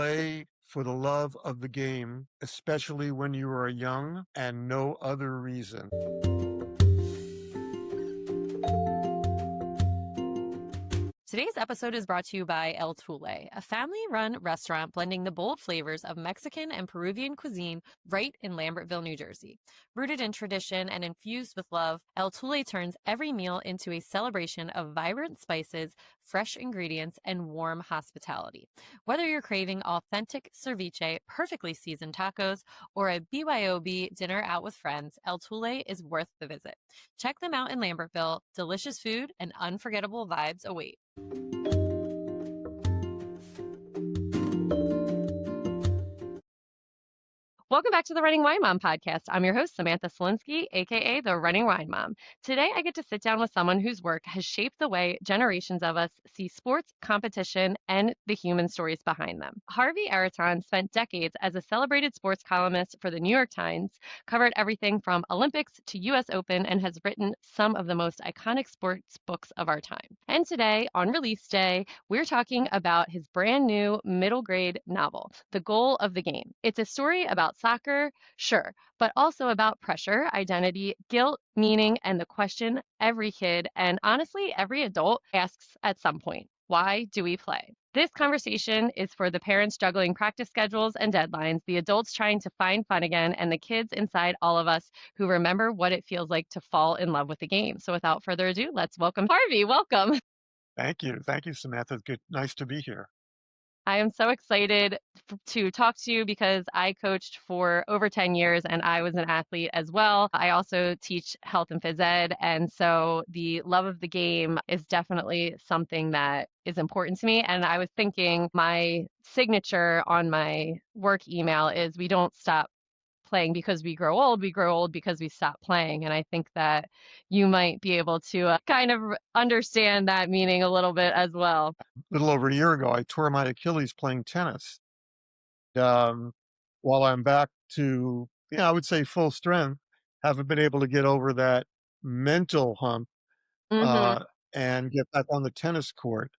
play for the love of the game, especially when you are young and no other reason. Today's episode is brought to you by El Tule, a family-run restaurant blending the bold flavors of Mexican and Peruvian cuisine right in Lambertville, New Jersey. Rooted in tradition and infused with love, El Tule turns every meal into a celebration of vibrant spices, fresh ingredients, and warm hospitality. Whether you're craving authentic ceviche, perfectly seasoned tacos, or a BYOB dinner out with friends, El Tule is worth the visit. Check them out in Lambertville. Delicious food and unforgettable vibes await. Welcome back to the Running Wine Mom podcast. I'm your host, Samantha Selinsky, aka the Running Wine Mom. Today, I get to sit down with someone whose work has shaped the way generations of us see sports, competition, and the human stories behind them. Harvey Araton spent decades as a celebrated sports columnist for the New York Times, covered everything from Olympics to US Open, and has written some of the most iconic sports books of our time. And today, on release day, we're talking about his brand new middle grade novel, The Goal of the Game. It's a story about soccer, sure, but also about pressure, identity, guilt, meaning, and the question every kid and honestly every adult asks at some point: why do we play? This conversation is for the parents juggling practice schedules and deadlines, the adults trying to find fun again, and the kids inside all of us who remember what it feels like to fall in love with the game. So without further ado, let's welcome Harvey. Welcome. Thank you. Thank you, Samantha. Good. Nice to be here. I am so excited to talk to you because I coached for over 10 years and I was an athlete as well. I also teach health and phys ed. And so the love of the game is definitely something that is important to me. And I was thinking my signature on my work email is: we don't stop playing because we grow old because we stop playing. And I think that you might be able to kind of understand that meaning a little bit as well. A little over a year ago, I tore my Achilles playing tennis. Um, while I'm back to, I would say full strength, haven't been able to get over that mental hump Hmm. uh, and get back on the tennis court.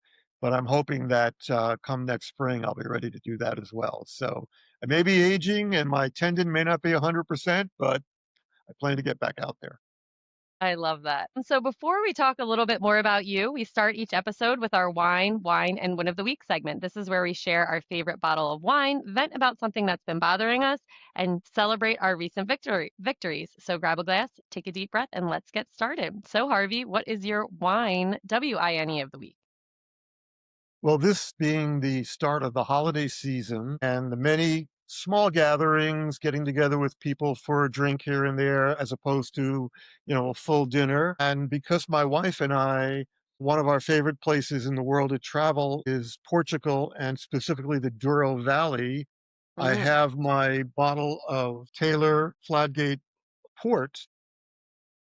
But I'm hoping that come next spring, I'll be ready to do that as well. So I may be aging and my tendon may not be 100%, but I plan to get back out there. I love that. And so before we talk a little bit more about you, we start each episode with our wine, and win of the week segment. This is where we share our favorite bottle of wine, vent about something that's been bothering us, and celebrate our recent victories. So grab a glass, take a deep breath, and let's get started. So Harvey, what is your wine, WINE, of the week? Well, this being the start of the holiday season and the many small gatherings, getting together with people for a drink here and there, as opposed to, a full dinner. And because my wife and I, one of our favorite places in the world to travel is Portugal and specifically the Douro Valley, I Mm. have my bottle of Taylor Fladgate port,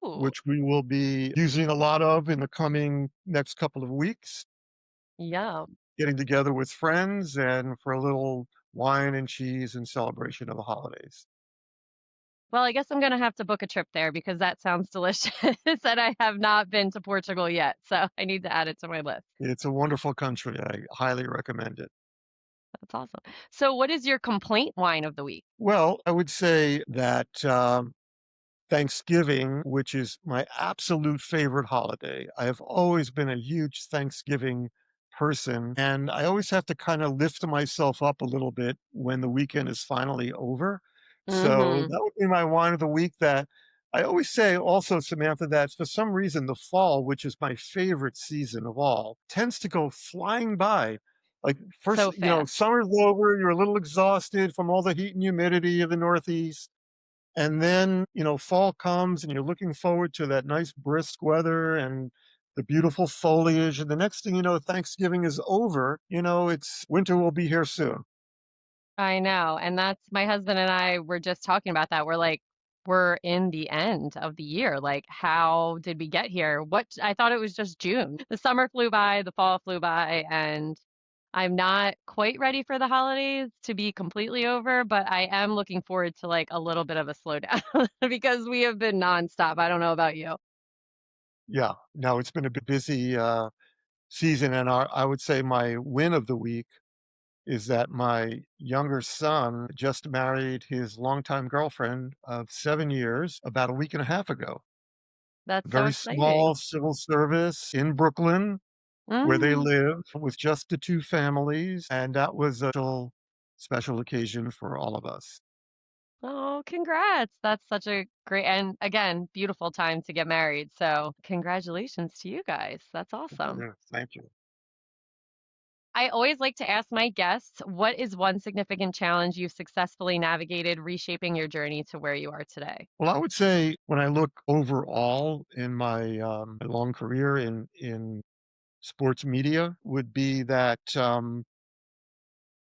Ooh, which we will be using a lot of in the coming next couple of weeks, yum. getting together with friends and for a little wine and cheese in celebration of the holidays. Well, I guess I'm gonna have to book a trip there because that sounds delicious, and I have not been to Portugal yet, so I need to add it to my list. It's a wonderful country. I highly recommend it. That's awesome. So what is your complaint wine of the week? Well, I would say that Thanksgiving, which is my absolute favorite holiday. I have always been a huge Thanksgiving person, and I always have to kind of lift myself up a little bit when the weekend is finally over. So Mhm. that would be my wine of the week. That I always say also, Samantha, that for some reason the fall, which is my favorite season of all, tends to go flying by. Like first, So fast. summer's over, you're a little exhausted from all the heat and humidity of the Northeast. And then, fall comes and you're looking forward to that nice brisk weather and the beautiful foliage. And the next thing you know, Thanksgiving is over. It's winter will be here soon. I know. And that's my husband and I were just talking about that. We're like, we're in the end of the year. Like, how did we get here? What I thought it was just June. The summer flew by, the fall flew by, and I'm not quite ready for the holidays to be completely over, but I am looking forward to like a little bit of a slowdown because we have been nonstop. I don't know about you. Yeah. No, it's been a busy season. And I would say my win of the week is that my younger son just married his longtime girlfriend of 7 years about a week and a half ago. That's so Very exciting. small civil service in Brooklyn where they Mm. live with just the 2 families, and that was a special occasion for all of us. Oh, congrats. That's such a great and again, beautiful time to get married. So, congratulations to you guys. That's awesome. Yeah, thank you. I always like to ask my guests, what is one significant challenge you've successfully navigated reshaping your journey to where you are today? Well, I would say when I look overall in my long career in sports media would be that,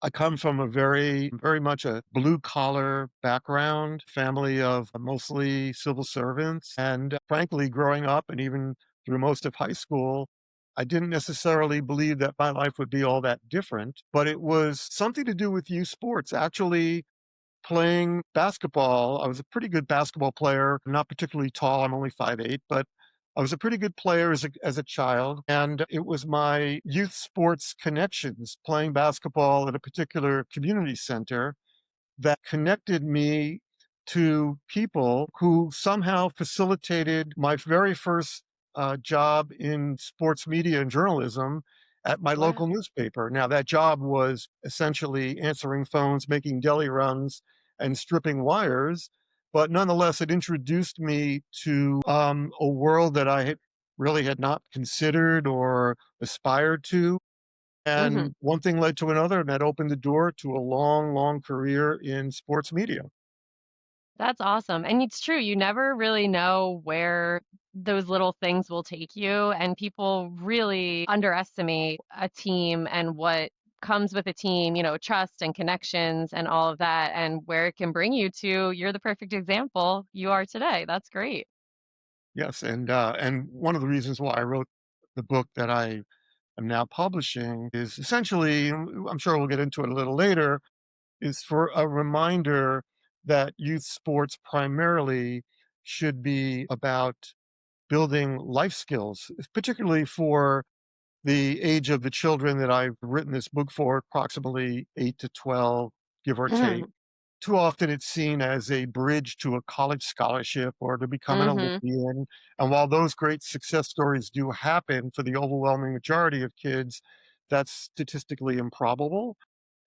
I come from a very much a blue collar background, family of mostly civil servants. And frankly, growing up and even through most of high school, I didn't necessarily believe that my life would be all that different, but it was something to do with youth sports. Actually, playing basketball, I was a pretty good basketball player, not particularly tall, I'm only 5'8", but I was a pretty good player as a child, and it was my youth sports connections, playing basketball at a particular community center that connected me to people who somehow facilitated my very first job in sports media and journalism at my Wow. local newspaper. Now, that job was essentially answering phones, making deli runs, and stripping wires. But nonetheless, it introduced me to a world that I really had not considered or aspired to. Hmm. And one thing led to another, and that opened the door to a long, long career in sports media. That's awesome. And it's true, you never really know where those little things will take you. And people really underestimate a team and what comes with a team, trust and connections and all of that, and where it can bring you to. You're the perfect example you are today. That's great. Yes, and one of the reasons why I wrote the book that I am now publishing is essentially, and I'm sure we'll get into it a little later, is for a reminder that youth sports primarily should be about building life skills, particularly for the age of the children that I've written this book for, approximately 8 to 12, give or take. Hmm. Too often it's seen as a bridge to a college scholarship or to become an Hmm. Olympian. And while those great success stories do happen for the overwhelming majority of kids, that's statistically improbable.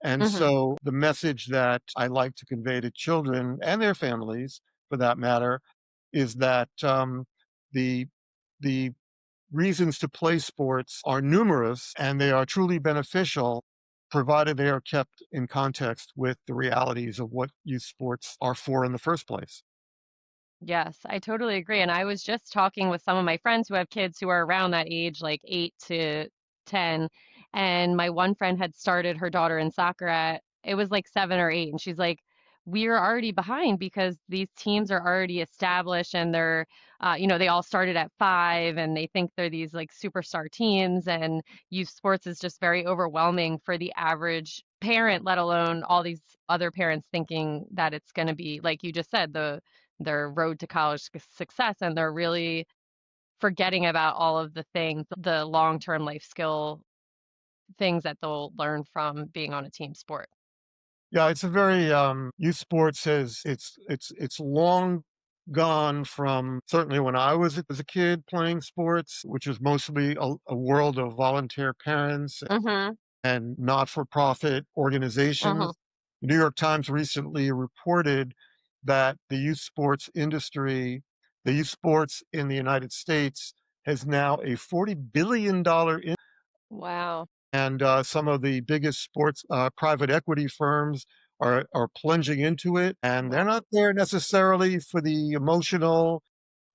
And Hmm. so the message that I like to convey to children and their families, for that matter, is that the the reasons to play sports are numerous and they are truly beneficial, provided they are kept in context with the realities of what youth sports are for in the first place. Yes, I totally agree. And I was just talking with some of my friends who have kids who are around that age, like 8 to 10. And my one friend had started her daughter in soccer at, it was like 7 or 8. And she's like, we are already behind because these teams are already established and they all started at 5 and they think they're these like superstar teams. And youth sports is just very overwhelming for the average parent, let alone all these other parents thinking that it's going to be, like you just said, their road to college success, and they're really forgetting about all of the things, the long-term life skill things that they'll learn from being on a team sport. Yeah, it's a very youth sports has it's long gone from certainly when I was as a kid playing sports, which was mostly a world of volunteer parents Mhm. and not-for-profit Mhm. organizations. The New York Times recently reported that the youth sports in the United States has now a $40 billion Wow. and some of the biggest sports private equity firms are plunging into it, and they're Wow. not there necessarily for the emotional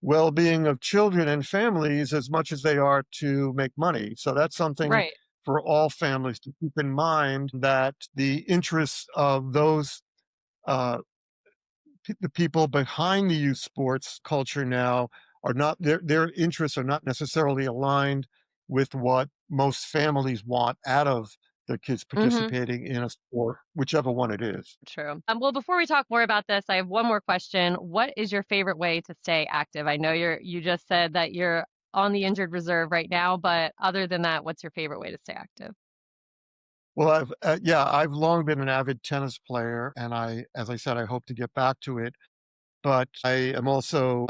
well-being of children and families as much as they are to make money. So that's something Right. for all families to keep in mind, that the interests of those uh, the people behind the youth sports culture now are not their interests are not necessarily aligned with what most families want out of their kids Mhm. participating in a sport, whichever one it is. True. Well, before we talk more about this, I have one more question. What is your favorite way to stay active? I know you just said that you're on the injured reserve right now, but other than that, what's your favorite way to stay active? Well, I've long been an avid tennis player, and as I said, I hope to get back to it. But I am also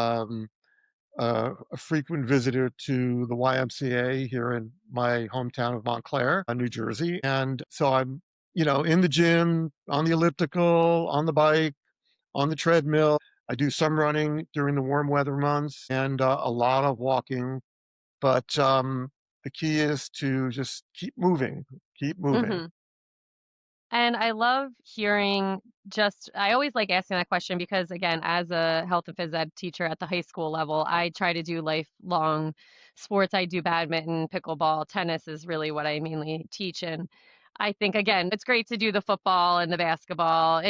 a frequent visitor to the YMCA here in my hometown of Montclair, New Jersey, and so I'm, in the gym, on the elliptical, on the bike, on the treadmill. I do some running during the warm weather months and a lot of walking. But the key is to just keep moving, keep moving. Hmm. And I love hearing I always like asking that question because, again, as a health and phys ed teacher at the high school level, I try to do lifelong sports. I do badminton, pickleball, tennis is really what I mainly teach. And I think, again, it's great to do the football and basketball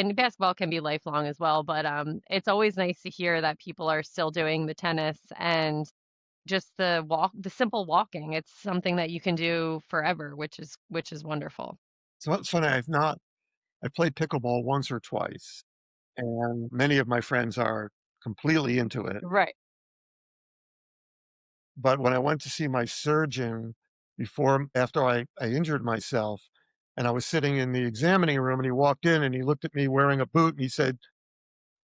can be lifelong as well. But it's always nice to hear that people are still doing the tennis and just the simple walking. It's something that you can do forever, which is wonderful. So it's funny, I played pickleball once or twice, and many of my friends are completely into it. Right. But when I went to see my surgeon after I injured myself, and I was sitting in the examining room, and he walked in and he looked at me wearing a boot and he said,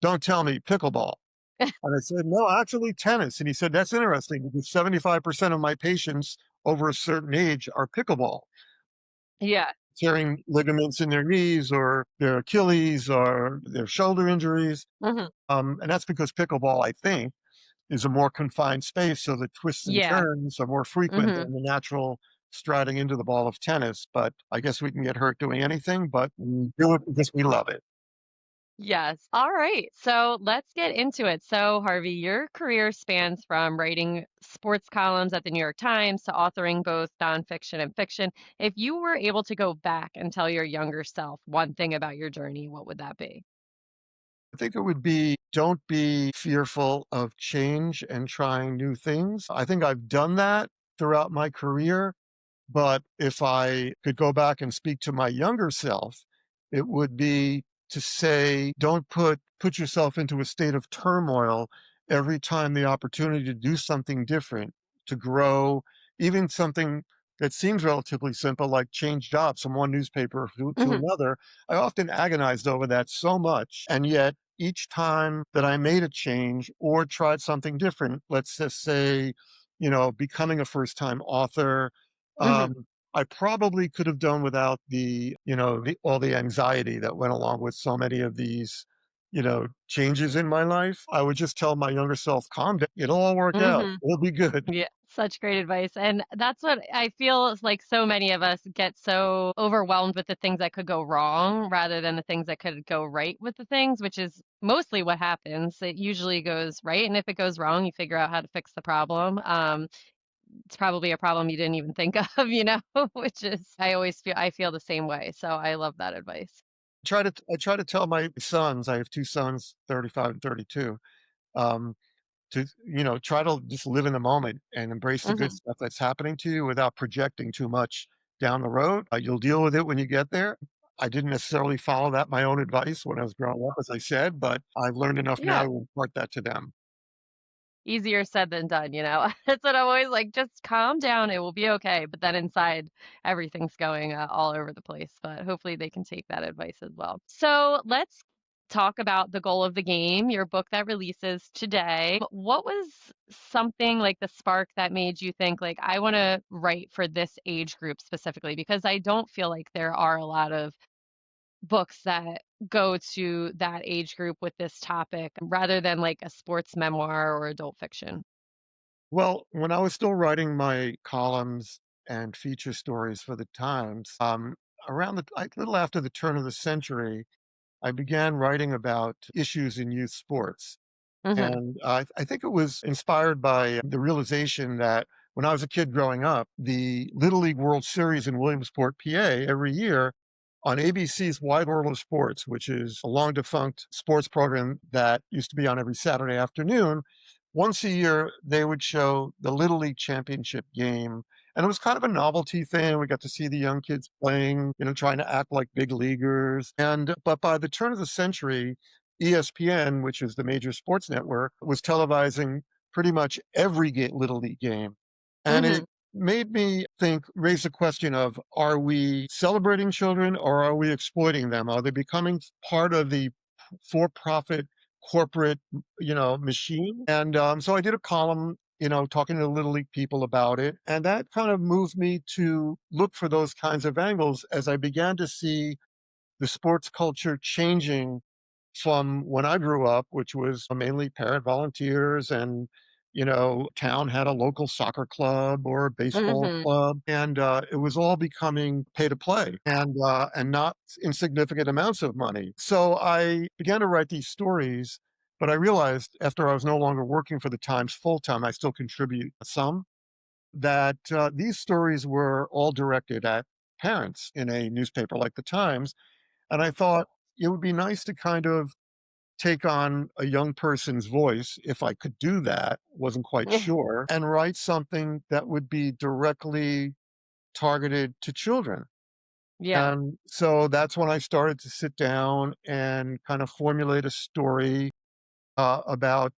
"Don't tell me pickleball." And I said, "No, actually tennis." And he said, "That's interesting because 75% of my patients over a certain age are pickleball, Yeah. tearing ligaments in their knees or their Achilles or their shoulder injuries." Hmm. And that's because pickleball, I think, is a more confined space, so the twists and Yeah. turns are more frequent Hmm. than the natural striding into the ball of tennis. But I guess we can get hurt doing anything, but we do it because we love it. Yes. All right. So let's get into it. So, Harvey, your career spans from writing sports columns at the New York Times to authoring both nonfiction and fiction. If you were able to go back and tell your younger self one thing about your journey, what would that be? I think it would be don't be fearful of change and trying new things. I think I've done that throughout my career. But if I could go back and speak to my younger self, it would be to say, don't put yourself into a state of turmoil every time the opportunity to do something different, to grow, even something that seems relatively simple, like change jobs from one newspaper to Hmm. another. I often agonized over that so much. And yet, each time that I made a change or tried something different, let's just say, becoming a first time author, Hmm. um, I probably could have done without all the anxiety that went along with so many of these, changes in my life. I would just tell my younger self, calm down. It'll all work out. Hmm. It'll be good. Yeah, such great advice. And that's what I feel is like so many of us get so overwhelmed with the things that could go wrong rather than the things that could go right with the things, which is mostly what happens. It usually goes right. And if it goes wrong, you figure out how to fix the problem. It's probably a problem you didn't even think of, which is I feel the same way. So I love that advice. I try to tell my sons, I have two sons, 35 and 32, um, to, try to just live in the moment and embrace the good Hmm. stuff that's happening to you without projecting too much down the road. You'll deal with it when you get there. I didn't necessarily follow my own advice when I was growing up, as I said, but I've learned enough now Yeah. to impart that to them. Easier said than done, you know? That's what I'm always like, just calm down, it will be okay. But then inside, everything's going all over the place. But hopefully they can take that advice as well. So let's talk about the goal of the game, your book that releases today. What was something like the spark that made you think, like, I want to write for this age group specifically? Because I don't feel like there are a lot of books that go to that age group with this topic rather than like a sports memoir or adult fiction. Well, when I was still writing my columns and feature stories for the Times, around a little after the turn of the century, I began writing about issues in youth sports. Mhm. And I think it was inspired by the realization that when I was a kid growing up, the Little League World Series in Williamsport, PA, every year on ABC's Wide World of Sports, which is a long defunct sports program that used to be on every Saturday afternoon, once a year they would show the Little League Championship game. And it was kind of a novelty thing. We got to see the young kids playing, trying to act like big leaguers. But by the turn of the century, ESPN, which is the major sports network, was televising pretty much every Little League game. And it Mhm. made me think, raise the question of, are we celebrating children or are we exploiting them? Are they becoming part of the for-profit corporate, machine? And so I did a column, talking to Little League people about it. And that kind of moved me to look for those kinds of angles as I began to see the sports culture changing from when I grew up, which was mainly parent volunteers and, town had a local soccer club or a baseball Mhm. club, and it was all becoming pay to play and not insignificant amounts of money. So I began to write these stories, but I realized after I was no longer working for the Times full time, I still contribute some, that these stories were all directed at parents in a newspaper like the Times, and I thought it would be nice to kind of take on a young person's voice, if I could do that, wasn't quite sure, and write something that would be directly targeted to children. Yeah. And so that's when I started to sit down and kind of formulate a story about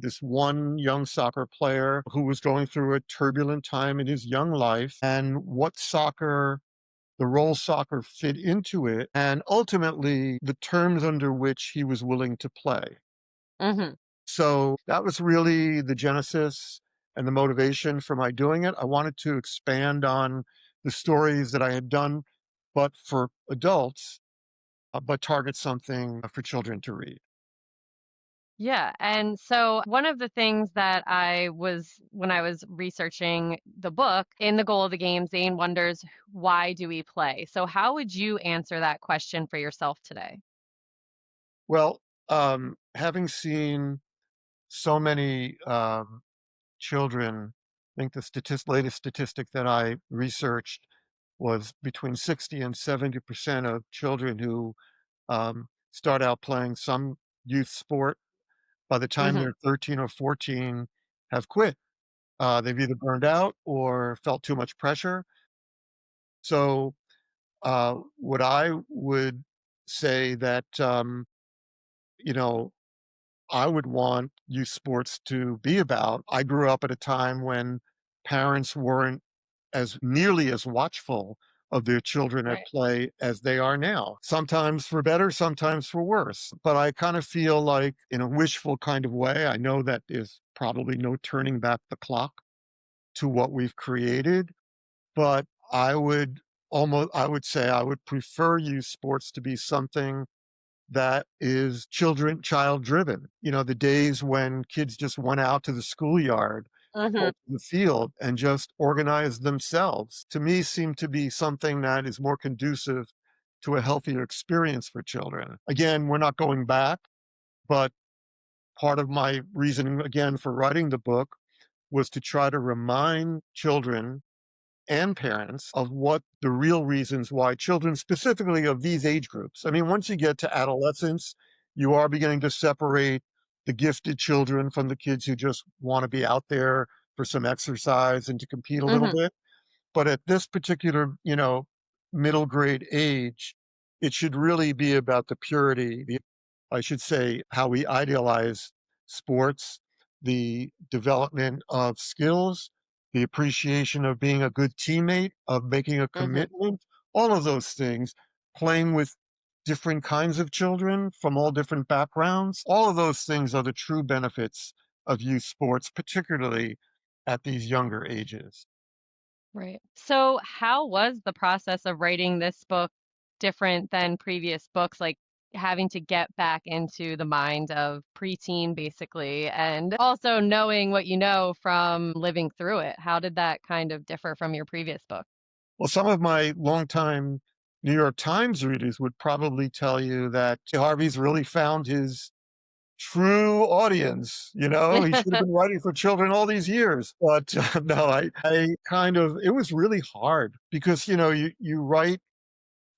this one young soccer player who was going through a turbulent time in his young life and what the role soccer fit into it, and ultimately the terms under which he was willing to play. Mhm. So that was really the genesis and the motivation for my doing it. I wanted to expand on the stories that I had done, but for adults, but target something for children to read. Yeah, and so one of the things that I was when I was researching the book, in The Goal of the Game, Zane wonders, why do we play? So how would you answer that question for yourself today? Well, having seen so many children, I think the latest statistic that I researched was between 60 and 70% of children who start out playing some youth sport, by the time Mhm. they're 13 or 14, have quit. They've either burned out or felt too much pressure. So, what I would say that, you know, I would want youth sports to be about. I grew up at a time when parents weren't as nearly as watchful of their children at Right. play as they are now. Sometimes for better, sometimes for worse. But I kind of feel like, in a wishful kind of way, I know that there's probably no turning back the clock to what we've created, but I would say I would prefer youth sports to be something that is child driven. The days when kids just went out to the schoolyard Mhm. or to the field and just organized themselves, to me seem to be something that is more conducive to a healthier experience for children. Again, we're not going back, but part of my reasoning again for writing the book was to try to remind children and parents of what the real reasons why children, specifically of these age groups. I mean, once you get to adolescence, you are beginning to separate the gifted children from the kids who just want to be out there for some exercise and to compete a little Mhm. bit. But at this particular, middle grade age, it should really be about the purity, I should say, how we idealize sports, the development of skills, the appreciation of being a good teammate, of making a Mhm. commitment, all of those things, playing with different kinds of children from all different backgrounds. All of those things are the true benefits of youth sports, particularly at these younger ages. Right. So how was the process of writing this book different than previous books, like having to get back into the mind of preteen basically, and also knowing what you know from living through it? How did that kind of differ from your previous book? Well, some of my longtime New York Times readers would probably tell you that Harvey's really found his true audience. He should have been writing for children all these years. But no, I kind of, it was really hard because, you write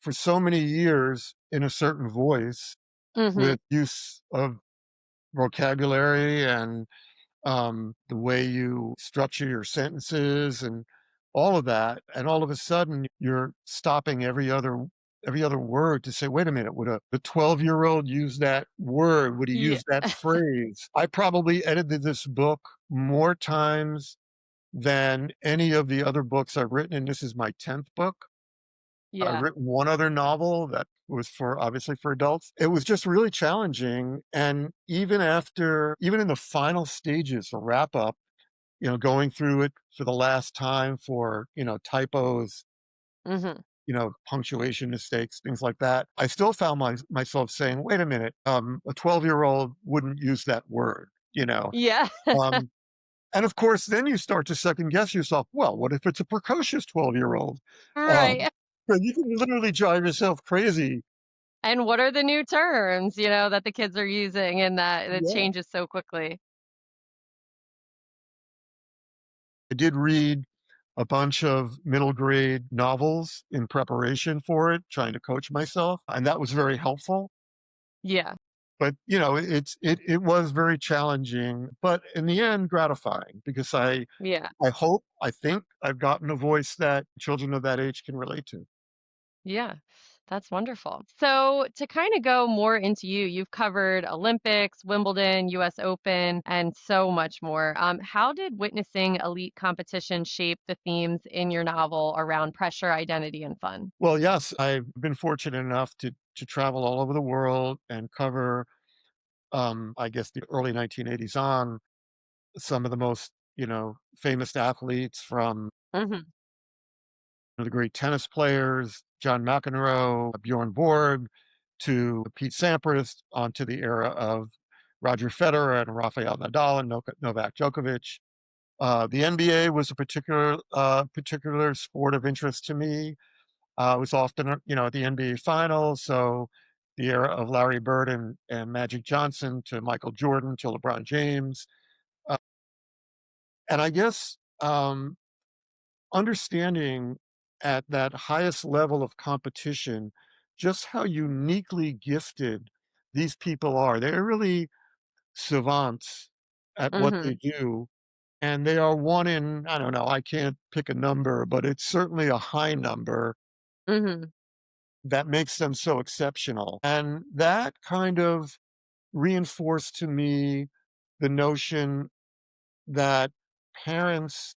for so many years in a certain voice Mhm. with use of vocabulary and the way you structure your sentences and all of that. And all of a sudden, you're stopping every other word to say, wait a minute, would the 12-year-old use that word? Would he Yeah. use that phrase? I probably edited this book more times than any of the other books I've written, and this is my 10th book. I've Yeah. written one other novel that was for obviously for adults. It was just really challenging, and even in the final stages, the wrap up, going through it for the last time for, typos, Mhm. punctuation mistakes, things like that. I still found myself saying, "Wait a minute, a 12-year-old wouldn't use that word," Yeah. Um, and of course, then you start to second guess yourself. Well, what if it's a precocious 12-year-old? Um, Right. so you can literally drive yourself crazy. And what are the new terms, that the kids are using and that it Yeah. changes so quickly? I did read a bunch of middle grade novels in preparation for it, trying to coach myself, and that was very helpful. Yeah. But it was very challenging, but in the end gratifying because Yeah. I think I've gotten a voice that children of that age can relate to. Yeah, that's wonderful. So, to kind of go more into you, you've covered Olympics, Wimbledon, US Open, and so much more. How did witnessing elite competition shape the themes in your novel around pressure, identity, and fun? Well, yes, I've been fortunate enough to travel all over the world and cover, I guess, the early 1980s on some of the most, famous athletes from Hmm. the great tennis players, John McEnroe, Bjorn Borg, to Pete Sampras, onto the era of Roger Federer and Rafael Nadal and Novak Djokovic. The NBA was a particular sport of interest to me. It was often, at the NBA Finals. So the era of Larry Bird and Magic Johnson to Michael Jordan to LeBron James. Uh, and I guess understanding at that highest level of competition just how uniquely gifted these people are. They're really savants at what they Hmm. do. And they are one in, I don't know, I can't pick a number, but it's certainly a high number Hmm. that makes them so exceptional. And that kind of reinforced to me the notion that parents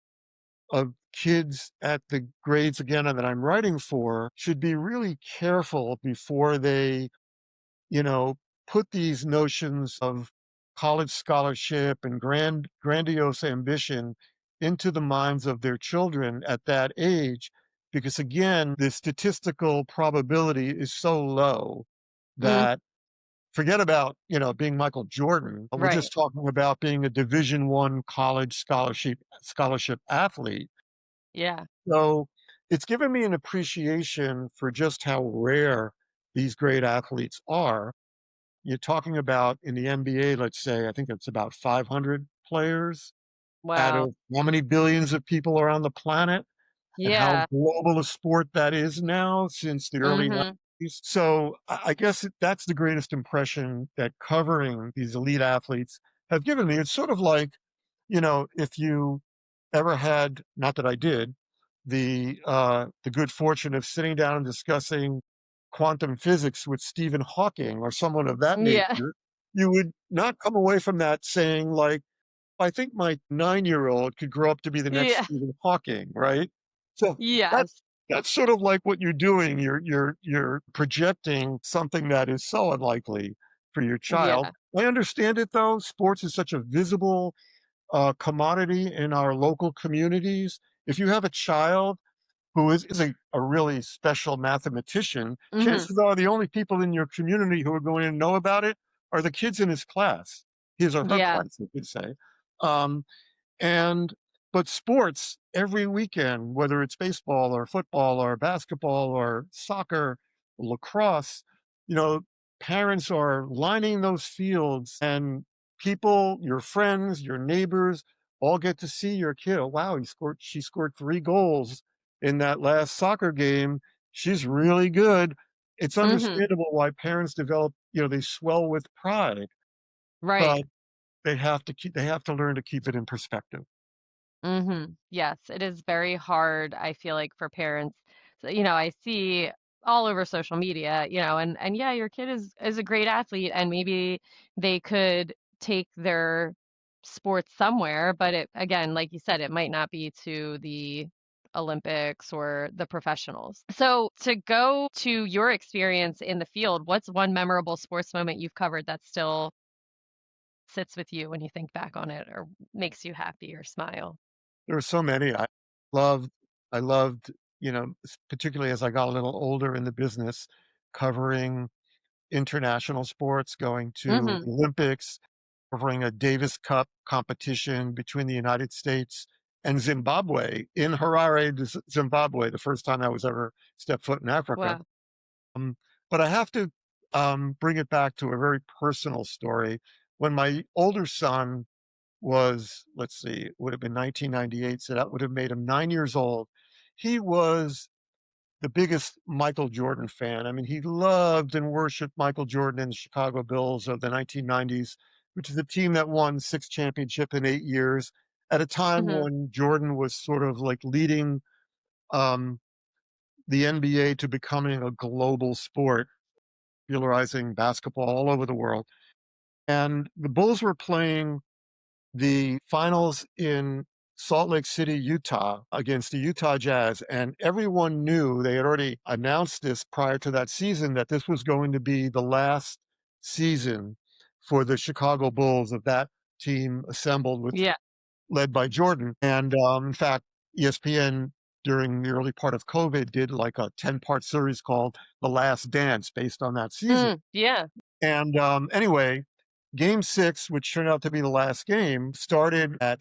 of kids at the grades again that I'm writing for should be really careful before they, you know, put these notions of college scholarship and grandiose ambition into the minds of their children at that age because again the statistical probability is so low Mm. that forget about being Michael Jordan. We're Right. just talking about being a Division 1 college scholarship athlete. Yeah. So it's given me an appreciation for just how rare these great athletes are. You're talking about in the NBA, let's say, I think it's about 500 players out Wow. of how many billions of people are on the planet and how Yeah. global a sport that is now since the early Hmm. 90s. So I guess that's the greatest impression that covering these elite athletes have given me. It's sort of like, if you ever had, not that I did, the good fortune of sitting down and discussing quantum physics with Stephen Hawking or someone of that Yeah. nature, you would not come away from that saying like, I think my 9-year-old could grow up to be the next Yeah. Stephen Hawking, right? So that's Yes. that's sort of like what you're doing. You're projecting something that is so unlikely for your child. Yeah. I understand it though. Sports is such a visible commodity in our local communities. If you have a child who is a really special mathematician, Hmm. chances are the only people in your community who are going to know about it are the kids in his class, his or her Yeah. class, you could say. Um, and but sports every weekend, whether it's baseball or football or basketball or soccer, lacrosse, you know, parents are lining those fields and people, your friends, your neighbors, all get to see your kid. Oh, wow, she scored 3 goals in that last soccer game. She's really good. It's Hmm. understandable why parents develop, they swell with pride, Right. but they have to learn to keep it in perspective. Yes, it is very hard, I feel like, for parents. So, I see all over social media, and yeah, your kid is a great athlete, and maybe they could take their sports somewhere, but it again, like you said, it might not be to the Olympics or the professionals. So to go to your experience in the field, what's one memorable sports moment you've covered that still sits with you when you think back on it or makes you happy or smile? There were so many. Loved I loved, particularly as I got a little older in the business, covering international sports, going to Hmm. the Olympics, covering a Davis Cup competition between the United States and Zimbabwe in Harare, Zimbabwe, the first time I was ever stepped foot in Africa. Wow. Um, but I have to bring it back to a very personal story. When my older son was, let's see, it would have been 1998, so that would have made him 9 years old. He was the biggest Michael Jordan fan. I mean, he loved and worshiped Michael Jordan and the Chicago Bulls of the 1990s, which is a team that won 6 championships in 8 years at a time Hmm. when Jordan was sort of like leading um, the NBA to becoming a global sport, popularizing basketball all over the world. And the Bulls were playing the finals in Salt Lake City, Utah, against the Utah Jazz. And everyone knew they had already announced this prior to that season that this was going to be the last season for the Chicago Bulls of that team assembled with Yeah. led by Jordan. And in fact, ESPN during the early part of COVID did like a 10-part series called The Last Dance based on that season. Mm, yeah. And anyway, game six, which turned out to be the last game, started at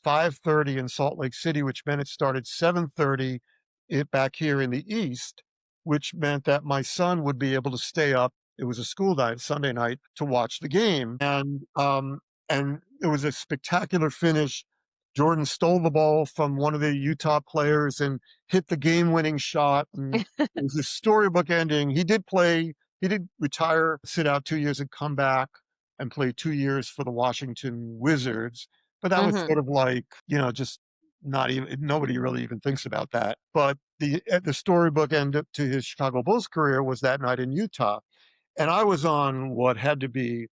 5:30 in Salt Lake City, which meant it started 7:30 it back here in the East, which meant that my son would be able to stay up. It was a school night, Sunday night, to watch the game. And it was a spectacular finish. Jordan stole the ball from one of the Utah players and hit the game-winning shot. And it was a storybook ending. He did retire, sit out 2 years and come back and play 2 years for the Washington Wizards, but that was Hmm. sort of like, just not even nobody really even thinks about that. But the storybook end to his Chicago Bulls career was that night in Utah, and I was on what had to be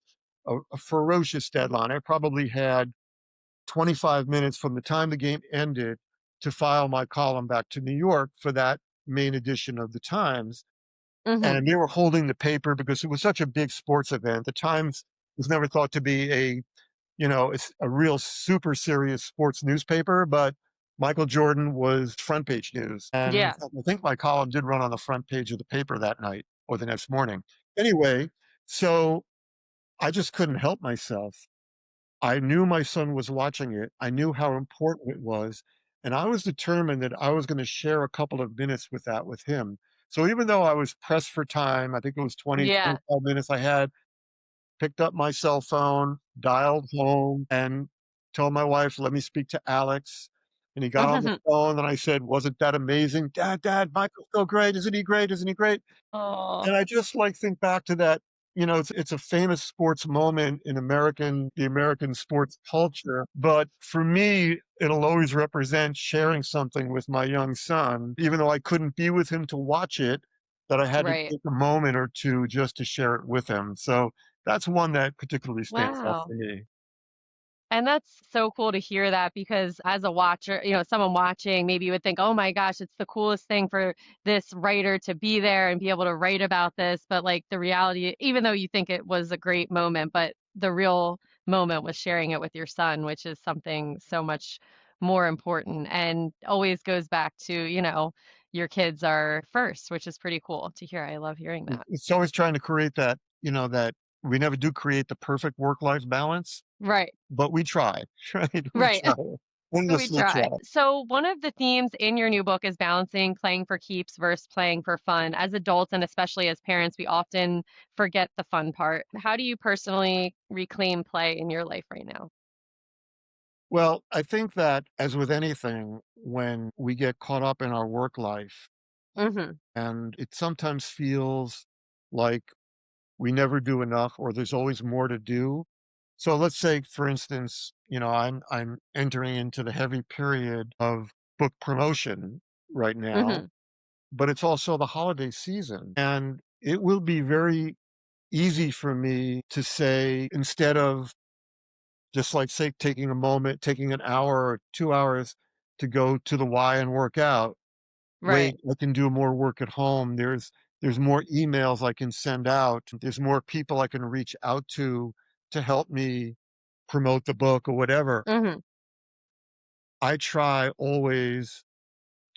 a ferocious deadline. I probably had 25 minutes from the time the game ended to file my column back to New York for that main edition of the Times, Hmm. and they were holding the paper because it was such a big sports event. The Times was never thought to be it's a real super serious sports newspaper, but Michael Jordan was front page news. And in Yeah. fact, I think my column did run on the front page of the paper that night or the next morning. Anyway, so I just couldn't help myself. I knew my son was watching it. I knew how important it was. And I was determined that I was going to share a couple of minutes with that with him. So even though I was pressed for time, I think it was 20, Yeah. 25 minutes I had, picked up my cell phone, dialed home, and told my wife, "Let me speak to Alex." And he got on the phone, and I said, "Wasn't that amazing? Dad, Michael's so great. Isn't he great? Isn't he great?" Oh, And I just, like, think back to that, it's a famous sports moment in the American sports culture, but for me, it'll always represent sharing something with my young son, even though I couldn't be with him to watch it, that I had to right. take a moment or 2 just to share it with him. So, that's one that particularly stands out Wow. for me. And that's so cool to hear that because as a watcher, someone watching, maybe you would think, oh my gosh, it's the coolest thing for this writer to be there and be able to write about this. But like the reality, even though you think it was a great moment, but the real moment was sharing it with your son, which is something so much more important and always goes back to, your kids are first, which is pretty cool to hear. I love hearing that. It's always trying to create that, that we never do create the perfect work-life balance, Right. but we try, right? We Right. try. We Endlessly try. try. So, one of the themes in your new book is balancing playing for keeps versus playing for fun. As adults, and especially as parents, we often forget the fun part. How do you personally reclaim play in your life right now? Well, I think that as with anything, when we get caught up in our work life Hmm. and it sometimes feels like we never do enough or there's always more to do. So let's say, for instance, I'm entering into the heavy period of book promotion right now, Hmm. but it's also the holiday season. And it will be very easy for me to say, instead of Just like, say, taking a moment, taking an hour or 2 hours to go to the Y and work out. Right. Wait, I can do more work at home. There's more emails I can send out. There's more people I can reach out to help me promote the book or whatever. Mhm. I try always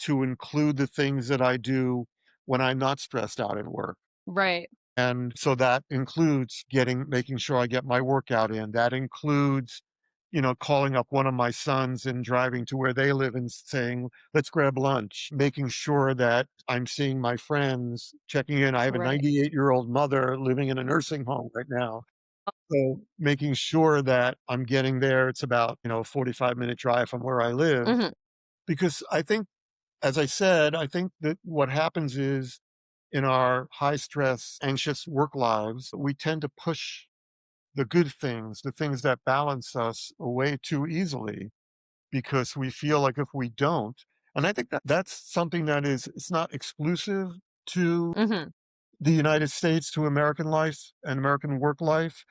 to include the things that I do when I'm not stressed out at work. Right. And so that includes making sure I get my workout in. That includes, calling up one of my sons and driving to where they live and saying, let's grab lunch, making sure that I'm seeing my friends, checking in. I have a Right. 98-year-old mother living in a nursing home right now. So making sure that I'm getting there. It's about, a 45-minute drive from where I live. Mhm. Because I think, as I said, I think that what happens is in our high stress, anxious work lives, we tend to push the good things, the things that balance us away too easily because we feel like if we don't, and I think that that's something that it's not exclusive to Mhm. the United States, to American life and American work life,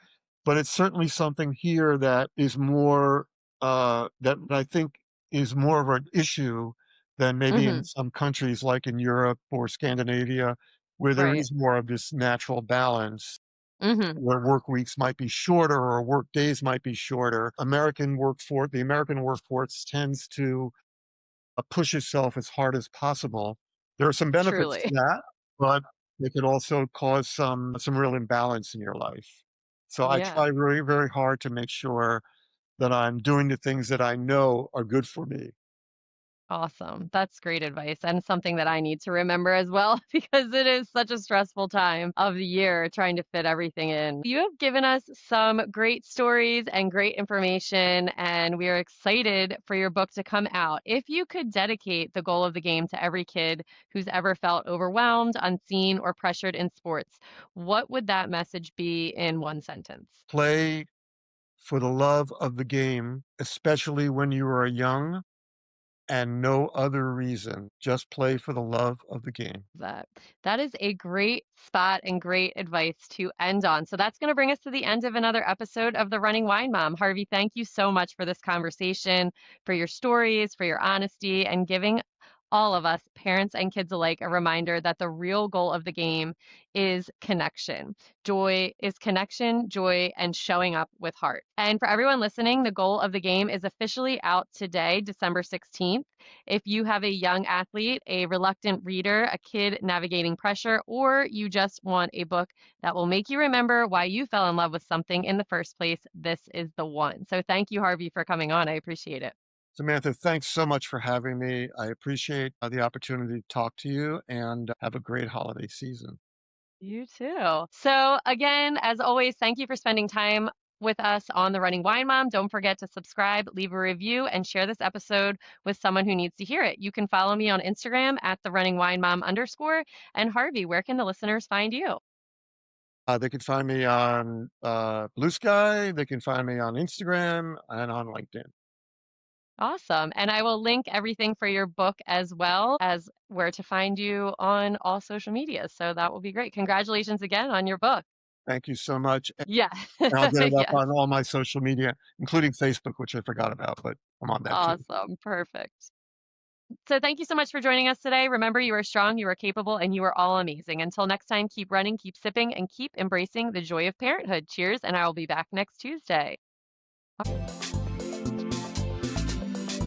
but it's certainly something here that is more, that I think is more of an issue than maybe in Mhm. some countries like in Europe or Scandinavia, where there Right. is more of this natural balance, Mhm. where work weeks might be shorter or work days might be shorter. The American workforce tends to push itself as hard as possible. There are some benefits to Truly. that, but it could also cause some real imbalance in your life. So I Yeah. try very, very hard to make sure that I'm doing the things that I know are good for me. Awesome. That's great advice and something that I need to remember as well because it is such a stressful time of the year trying to fit everything in. You have given us some great stories and great information, and we are excited for your book to come out. If you could dedicate the goal of the game to every kid who's ever felt overwhelmed, unseen, or pressured in sports, what would that message be in one sentence? Play for the love of the game, especially when you are young, and no other reason. Just play for the love of the game. That. That is a great spot and great advice to end on. So that's going to bring us to the end of another episode of The Running Wine Mom. Harvey, thank you so much for this conversation, for your stories, for your honesty, and giving all of us, parents and kids alike, a reminder that the real goal of the game is connection. Joy is connection, joy, and showing up with heart. And for everyone listening, the goal of the game is officially out today, December 16th. If you have a young athlete, a reluctant reader, a kid navigating pressure, or you just want a book that will make you remember why you fell in love with something in the first place, this is the one. So thank you, Harvey, for coming on. I appreciate it. Samantha, thanks so much for having me. I appreciate the opportunity to talk to you and have a great holiday season. You too. So, again, as always, thank you for spending time with us on The Running Wine Mom. Don't forget to subscribe, leave a review, and share this episode with someone who needs to hear it. You can follow me on Instagram at the running wine mom underscore. And Harvey, where can the listeners find you? They can find me on Blue Sky. They can find me on Instagram and on LinkedIn. Awesome. And I will link everything for your book as well as where to find you on all social media. So that will be great. Congratulations again on your book. Thank you so much. And Yeah. I'll get it up Yes. on all my social media, including Facebook, which I forgot about, but I'm on that too. Awesome. Perfect. So thank you so much for joining us today. Remember, you are strong, you are capable, and you are all amazing. Until next time, keep running, keep sipping, and keep embracing the joy of parenthood. Cheers, and I will be back next Tuesday.